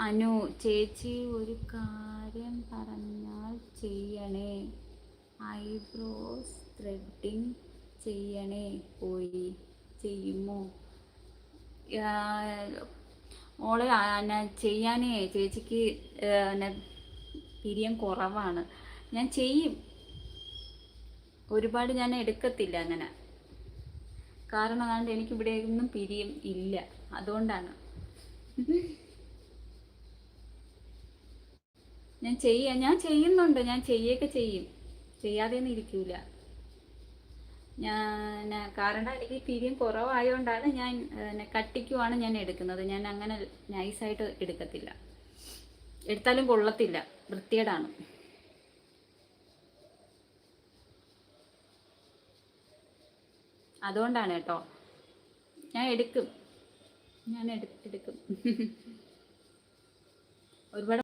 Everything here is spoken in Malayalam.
അനു ചേച്ചി ഒരു കാര്യം പറഞ്ഞാൽ ചെയ്യണേ. ഐബ്രോസ് ത്രെഡിങ് ചെയ്യണേ. പോയി ചെയ്യുമോ? മോള് ചെയ്യാനേ ചേച്ചിക്ക് പിരിയം കുറവാണ്. ഞാൻ ചെയ്യും, ഒരുപാട് ഞാൻ എടുക്കത്തില്ല അങ്ങനെ. കാരണം അതുകൊണ്ട് എനിക്കിവിടെ ഒന്നും പിരിയം ഇല്ല, അതുകൊണ്ടാണ്. ഞാൻ ചെയ്യുന്നുണ്ട്, ഞാൻ ചെയ്യൊക്കെ ചെയ്യും, ചെയ്യാതെയൊന്നും ഇരിക്കൂല ഞാൻ. കാരണം എനിക്ക് പിരിയം കുറവായതുകൊണ്ടാണ് ഞാൻ കട്ടിക്കുവാണ് ഞാൻ എടുക്കുന്നത്. ഞാൻ അങ്ങനെ നൈസായിട്ട് എടുക്കത്തില്ല, എടുത്താലും കൊള്ളത്തില്ല, വൃത്തികേടാണ്. അതുകൊണ്ടാണ് കേട്ടോ. ഞാൻ എടുക്കും, ഞാൻ എടുക്കും. ഒരുപാട്